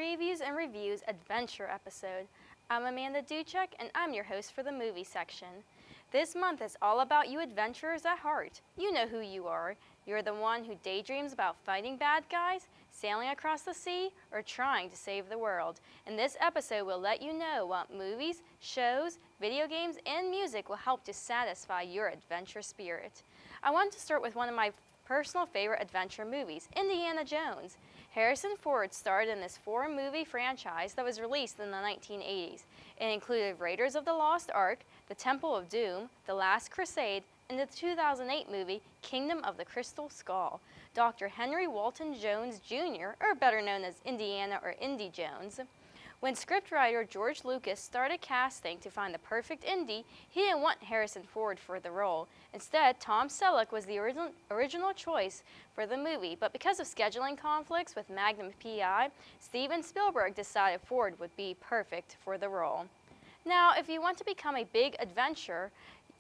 Previews and Reviews Adventure episode. I'm Amanda Duchek, and I'm your host for the movie section. This month is all about you adventurers at heart. You know who you are. You're the one who daydreams about fighting bad guys, sailing across the sea, or trying to save the world. In this episode, we'll let you know what movies, shows, video games, and music will help to satisfy your adventure spirit. I want to start with one of my personal favorite adventure movies, Indiana Jones. Harrison Ford starred in this four-movie franchise that was released in the 1980s. It included Raiders of the Lost Ark, The Temple of Doom, The Last Crusade, and the 2008 movie Kingdom of the Crystal Skull. Dr. Henry Walton Jones Jr., or better known as Indiana or Indy Jones. When scriptwriter George Lucas started casting to find the perfect Indy, he didn't want Harrison Ford for the role. Instead, Tom Selleck was the original choice for the movie, but because of scheduling conflicts with Magnum PI, Steven Spielberg decided Ford would be perfect for the role. Now, if you want to become a big adventurer,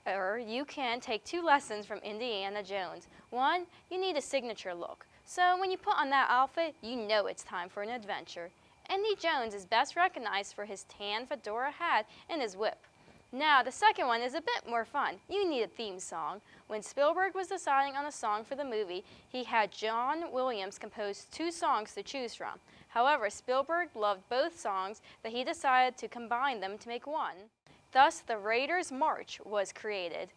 you can take two lessons from Indiana Jones. One, you need a signature look. So when you put on that outfit, you know it's time for an adventure. Indy Jones is best recognized for his tan fedora hat and his whip. Now, the second one is a bit more fun. You need a theme song. When Spielberg was deciding on a song for the movie, he had John Williams compose two songs to choose from. However, Spielberg loved both songs that he decided to combine them to make one. Thus, the Raiders March was created.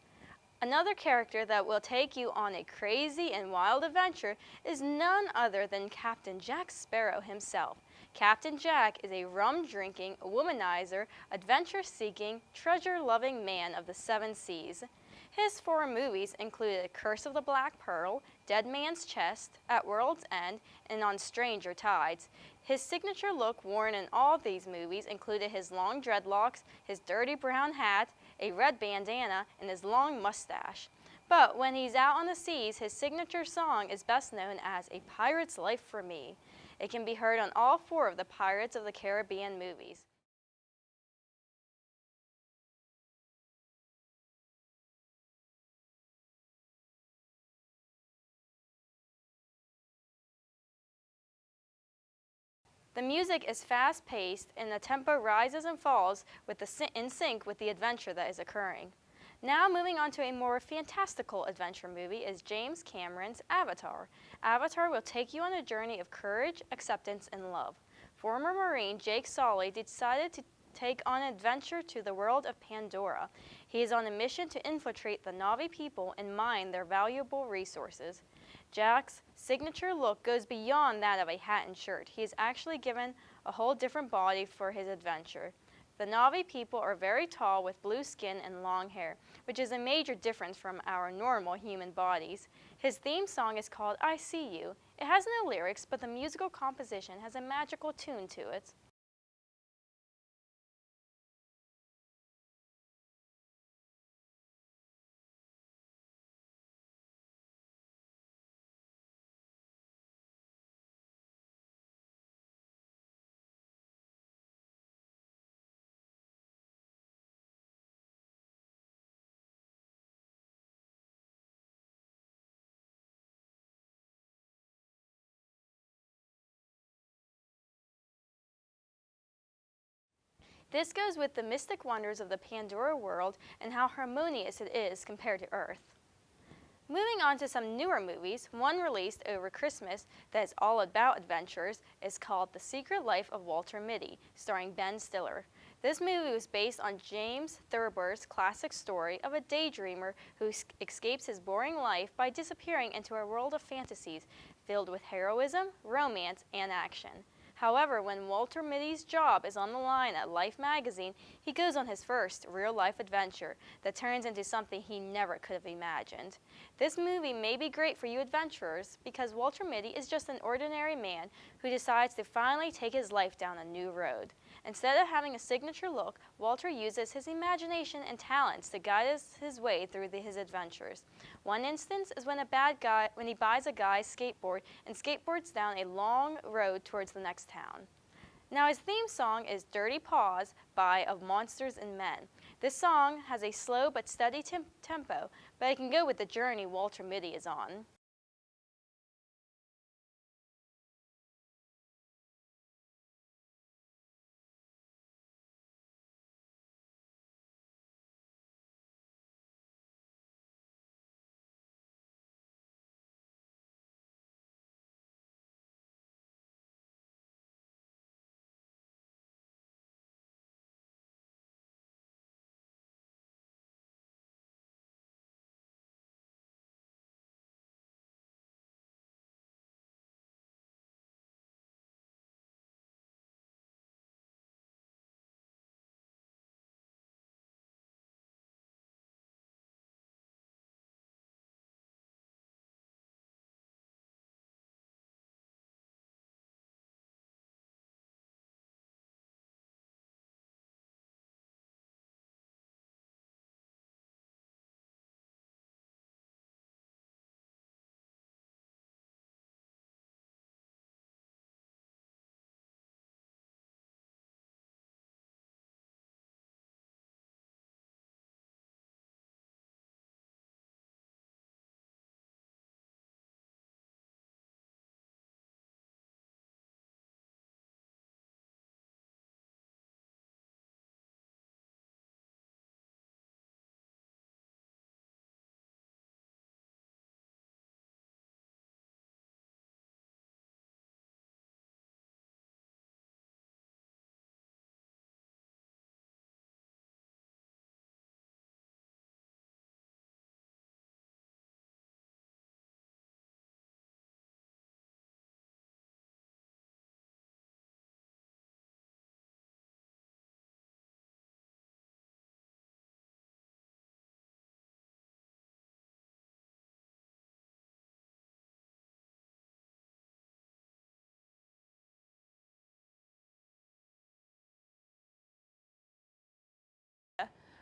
Another character that will take you on a crazy and wild adventure is none other than Captain Jack Sparrow himself. Captain Jack is a rum-drinking, womanizer, adventure-seeking, treasure-loving man of the seven seas. His four movies included Curse of the Black Pearl, Dead Man's Chest, At World's End, and On Stranger Tides. His signature look worn in all of these movies included his long dreadlocks, his dirty brown hat, a red bandana, and his long mustache. But when he's out on the seas, his signature song is best known as A Pirate's Life for Me. It can be heard on all four of the Pirates of the Caribbean movies. The music is fast-paced and the tempo rises and falls in sync with the adventure that is occurring. Now moving on to a more fantastical adventure movie is James Cameron's Avatar. Avatar will take you on a journey of courage, acceptance, and love. Former Marine Jake Sully decided to take on an adventure to the world of Pandora. He is on a mission to infiltrate the Na'vi people and mine their valuable resources. Jack's signature look goes beyond that of a hat and shirt. He is actually given a whole different body for his adventure. The Na'vi people are very tall with blue skin and long hair, which is a major difference from our normal human bodies. His theme song is called I See You. It has no lyrics, but the musical composition has a magical tune to it. This goes with the mystic wonders of the Pandora world and how harmonious it is compared to Earth. Moving on to some newer movies, one released over Christmas that is all about adventures is called The Secret Life of Walter Mitty, starring Ben Stiller. This movie was based on James Thurber's classic story of a daydreamer who escapes his boring life by disappearing into a world of fantasies filled with heroism, romance, and action. However, when Walter Mitty's job is on the line at Life magazine, he goes on his first real-life adventure that turns into something he never could have imagined. This movie may be great for you adventurers because Walter Mitty is just an ordinary man who decides to finally take his life down a new road. Instead of having a signature look, Walter uses his imagination and talents to guide his way through his adventures. One instance is when he buys a guy's skateboard and skateboards down a long road towards the next town. Now his theme song is Dirty Paws by Of Monsters and Men. This song has a slow but steady tempo, but it can go with the journey Walter Mitty is on.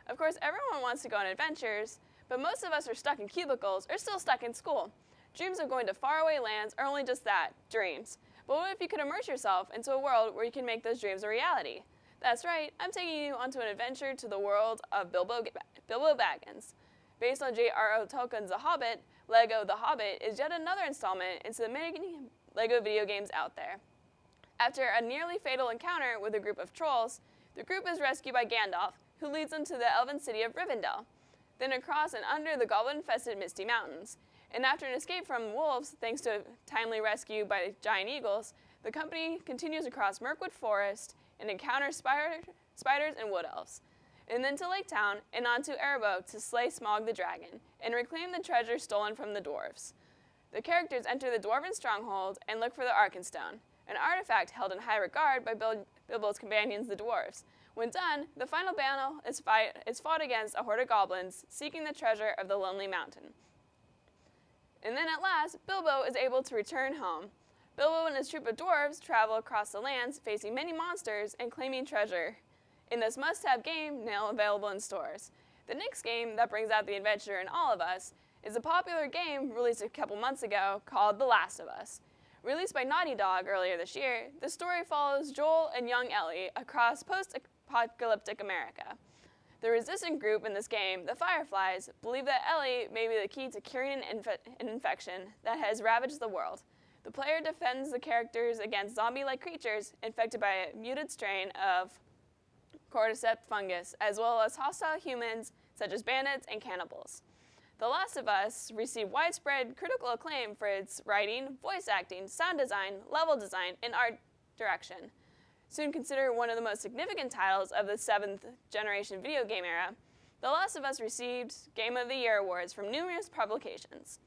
Of course, everyone wants to go on adventures, but most of us are stuck in cubicles or still stuck in school. Dreams of going to faraway lands are only just that, dreams. But what if you could immerse yourself into a world where you can make those dreams a reality? That's right, I'm taking you onto an adventure to the world of Bilbo Baggins. Based on J.R.R. Tolkien's The Hobbit, LEGO The Hobbit is yet another installment into the many LEGO video games out there. After a nearly fatal encounter with a group of trolls, the group is rescued by Gandalf, who leads them to the elven city of Rivendell, then across and under the goblin-infested Misty Mountains. And after an escape from wolves, thanks to a timely rescue by giant eagles, the company continues across Mirkwood Forest and encounters spiders and wood elves. And then to Lake Town and on to Erebor to slay Smaug the dragon and reclaim the treasure stolen from the dwarves. The characters enter the dwarven stronghold and look for the Arkenstone, an artifact held in high regard by Bilbo's companions, the dwarves. When done, the final battle is fought against a horde of goblins seeking the treasure of the Lonely Mountain. And then at last, Bilbo is able to return home. Bilbo and his troop of dwarves travel across the lands, facing many monsters and claiming treasure in this must-have game now available in stores. The next game that brings out the adventure in all of us is a popular game released a couple months ago called The Last of Us. Released by Naughty Dog earlier this year, the story follows Joel and young Ellie across post-apocalyptic America. The resistant group in this game, the Fireflies, believe that Ellie may be the key to curing an infection that has ravaged the world. The player defends the characters against zombie-like creatures infected by a muted strain of cordyceps fungus, as well as hostile humans such as bandits and cannibals. The Last of Us received widespread critical acclaim for its writing, voice acting, sound design, level design, and art direction. Soon considered one of the most significant titles of the 7th generation video game era, The Last of Us received Game of the Year awards from numerous publications.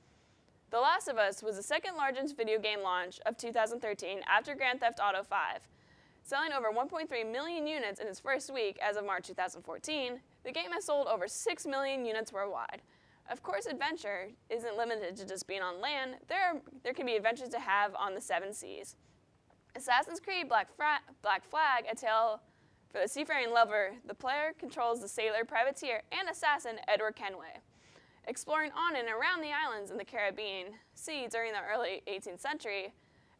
The Last of Us was the second largest video game launch of 2013 after Grand Theft Auto V. Selling over 1.3 million units in its first week as of March 2014, the game has sold over 6 million units worldwide. Of course, adventure isn't limited to just being on land. There can be adventures to have on the 7 seas. Assassin's Creed Black Flag, a tale for the seafaring lover, the player controls the sailor, privateer, and assassin Edward Kenway. Exploring on and around the islands in the Caribbean Sea during the early 18th century,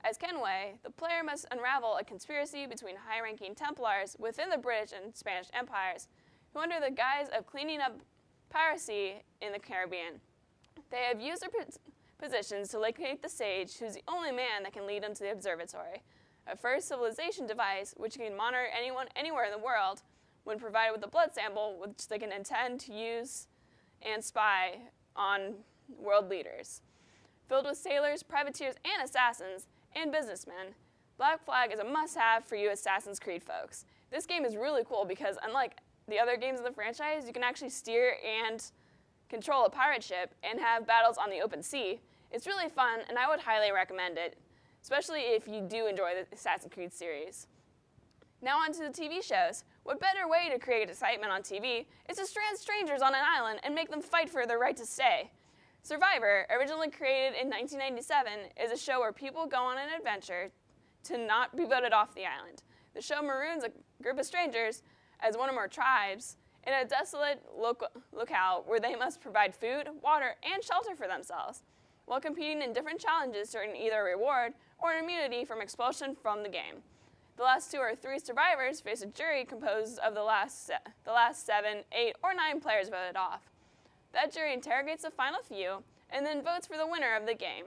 as Kenway, the player must unravel a conspiracy between high-ranking Templars within the British and Spanish empires, who under the guise of cleaning up piracy in the Caribbean, they have used their positions to locate the sage, who's the only man that can lead them to the observatory, a first civilization device which can monitor anyone anywhere in the world when provided with a blood sample which they can intend to use and spy on world leaders. Filled with sailors, privateers, and assassins, and businessmen, Black Flag is a must-have for you Assassin's Creed folks. This game is really cool because unlike the other games in the franchise, you can actually steer and control a pirate ship and have battles on the open sea. It's really fun, and I would highly recommend it, especially if you do enjoy the Assassin's Creed series. Now on to the TV shows. What better way to create excitement on TV is to strand strangers on an island and make them fight for their right to stay. Survivor, originally created in 1997, is a show where people go on an adventure to not be voted off the island. The show maroons a group of strangers as one or more tribes in a desolate locale where they must provide food, water, and shelter for themselves, while competing in different challenges to earn either a reward or an immunity from expulsion from the game. The last 2 or 3 survivors face a jury composed of the last 7, 8, or 9 players voted off. That jury interrogates the final few and then votes for the winner of the game.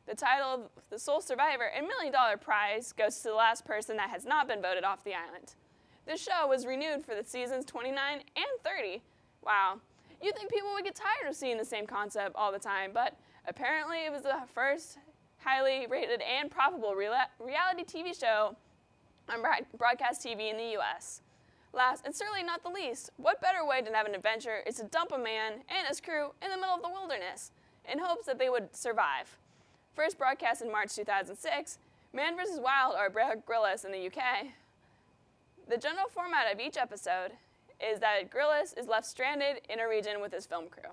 The title of the sole survivor and $1 million prize goes to the last person that has not been voted off the island. This show was renewed for the seasons 29 and 30. Wow. You'd think people would get tired of seeing the same concept all the time, but apparently it was the first highly rated and profitable reality TV show on broadcast TV in the U.S. Last, and certainly not the least, what better way to have an adventure is to dump a man and his crew in the middle of the wilderness in hopes that they would survive. First broadcast in March 2006, Man vs. Wild or Bear Grylls in the UK. The general format of each episode is that Grylls is left stranded in a region with his film crew.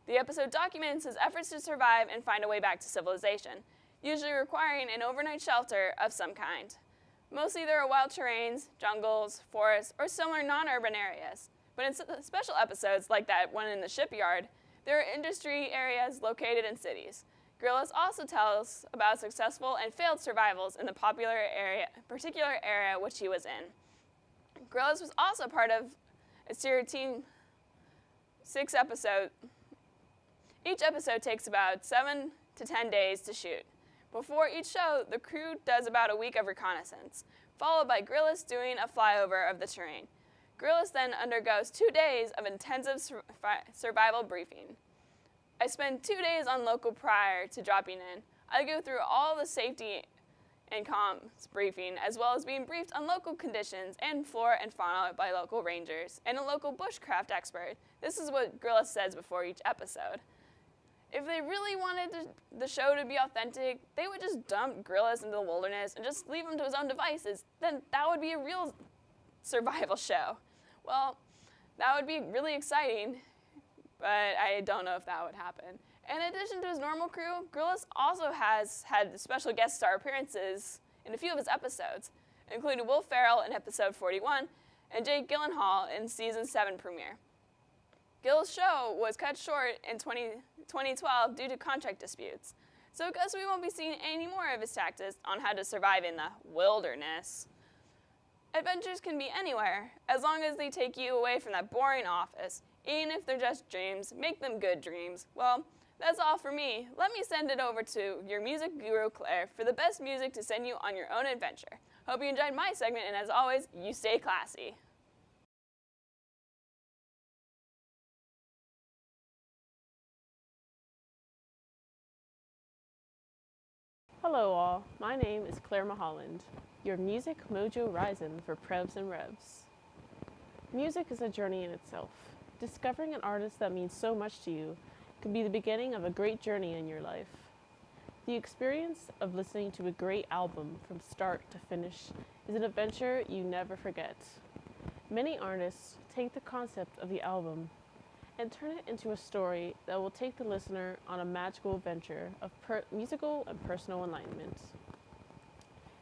The episode documents his efforts to survive and find a way back to civilization, usually requiring an overnight shelter of some kind. Mostly there are wild terrains, jungles, forests, or similar non-urban areas, But in special episodes like that one in the shipyard, there are industry areas located in cities. Gorillaz also tells about successful and failed survivals in the particular area which he was in. Gorillaz was also part of a series team 6 episodes. Each episode takes about 7 to 10 days to shoot. Before each show, the crew does about a week of reconnaissance, followed by Gorillaz doing a flyover of the terrain. Gorillaz then undergoes 2 days of intensive survival briefing. I spend 2 days on local prior to dropping in. I go through all the safety and comms briefing, as well as being briefed on local conditions and flora and fauna by local rangers and a local bushcraft expert. This is what Gorillaz says before each episode. If they really wanted the show to be authentic, they would just dump Gorillaz into the wilderness and just leave him to his own devices. Then that would be a real survival show. Well, that would be really exciting, but I don't know if that would happen. In addition to his normal crew, Gorillaz also has had special guest star appearances in a few of his episodes, including Will Ferrell in episode 41 and Jake Gyllenhaal in season 7 premiere. Gil's show was cut short in 2012 due to contract disputes, so I guess we won't be seeing any more of his tactics on how to survive in the wilderness. Adventures can be anywhere, as long as they take you away from that boring office. Even if they're just dreams, make them good dreams. Well, that's all for me. Let me send it over to your music guru, Claire, for the best music to send you on your own adventure. Hope you enjoyed my segment, and as always, you stay classy. Hello all, my name is Claire Mulholland, your music mojo rising for Prevs and Revs. Music is a journey in itself. Discovering an artist that means so much to you can be the beginning of a great journey in your life. The experience of listening to a great album from start to finish is an adventure you never forget. Many artists take the concept of the album and turn it into a story that will take the listener on a magical adventure of musical and personal enlightenment.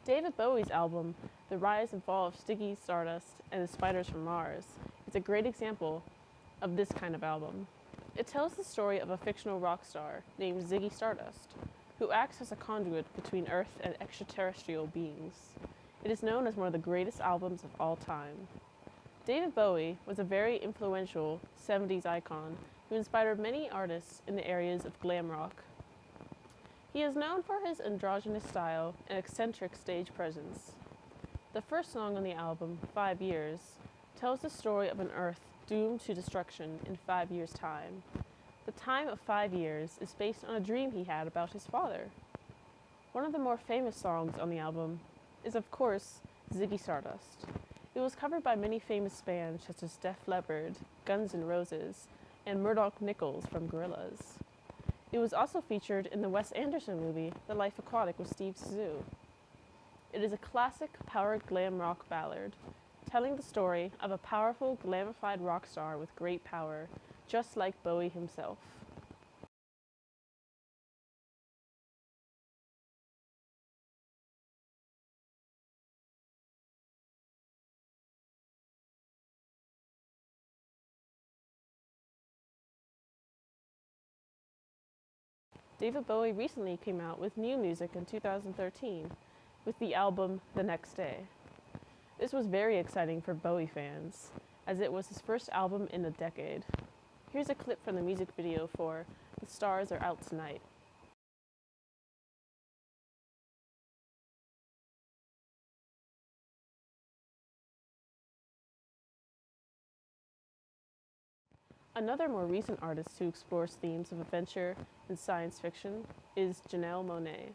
David Bowie's album, The Rise and Fall of Ziggy Stardust and the Spiders from Mars, is a great example of this kind of album. It tells the story of a fictional rock star named Ziggy Stardust, who acts as a conduit between Earth and extraterrestrial beings. It is known as one of the greatest albums of all time. David Bowie was a very influential 70s icon who inspired many artists in the areas of glam rock. He is known for his androgynous style and eccentric stage presence. The first song on the album, 5 Years, tells the story of an Earth doomed to destruction in 5 years' time. The time of 5 years is based on a dream he had about his father. One of the more famous songs on the album is, of course, Ziggy Stardust. It was covered by many famous bands such as Def Leppard, Guns N' Roses, and Murdoch Nichols from Gorillaz. It was also featured in the Wes Anderson movie, The Life Aquatic with Steve Zissou. It is a classic power glam rock ballad, telling the story of a powerful, glamified rock star with great power, just like Bowie himself. David Bowie recently came out with new music in 2013 with the album The Next Day. This was very exciting for Bowie fans, as it was his first album in a decade. Here's a clip from the music video for The Stars Are Out Tonight. Another more recent artist who explores themes of adventure and science fiction is Janelle Monáe.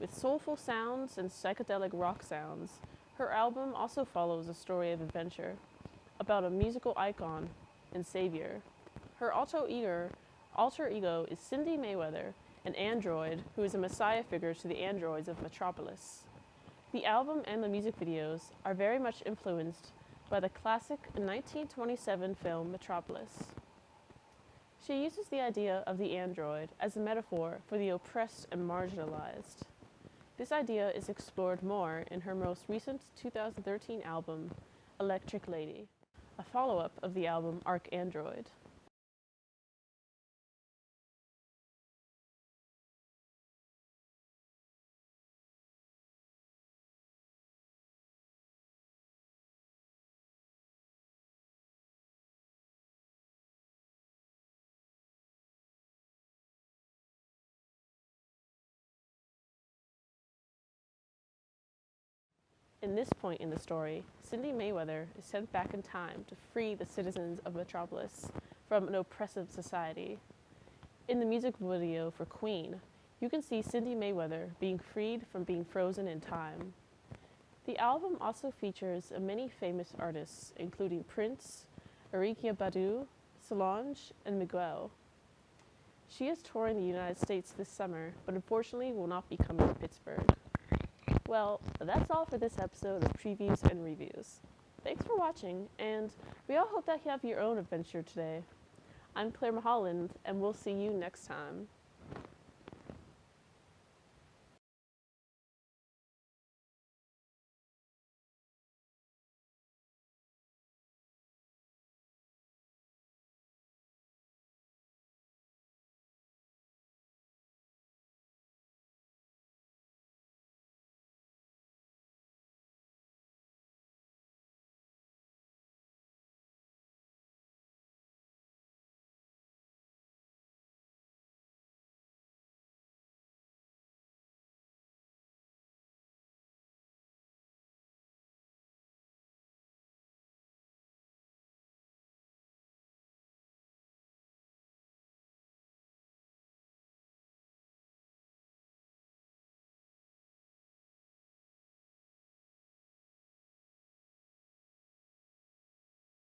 With soulful sounds and psychedelic rock sounds, her album also follows a story of adventure about a musical icon and savior. Her alter ego is Cindy Mayweather, an android who is a messiah figure to the androids of Metropolis. The album and the music videos are very much influenced by the classic 1927 film Metropolis. She uses the idea of the android as a metaphor for the oppressed and marginalized. This idea is explored more in her most recent 2013 album, Electric Lady. a follow-up of the album Arc Android. In this point in the story, Cindy Mayweather is sent back in time to free the citizens of Metropolis from an oppressive society. In the music video for Queen, you can see Cindy Mayweather being freed from being frozen in time. The album also features many famous artists, including Prince, Erykah Badu, Solange, and Miguel. She is touring the United States this summer, but unfortunately will not be coming to Pittsburgh. Well, that's all for this episode of Previews and Reviews. Thanks for watching, and we all hope that you have your own adventure today. I'm Claire Mulholland, and we'll see you next time.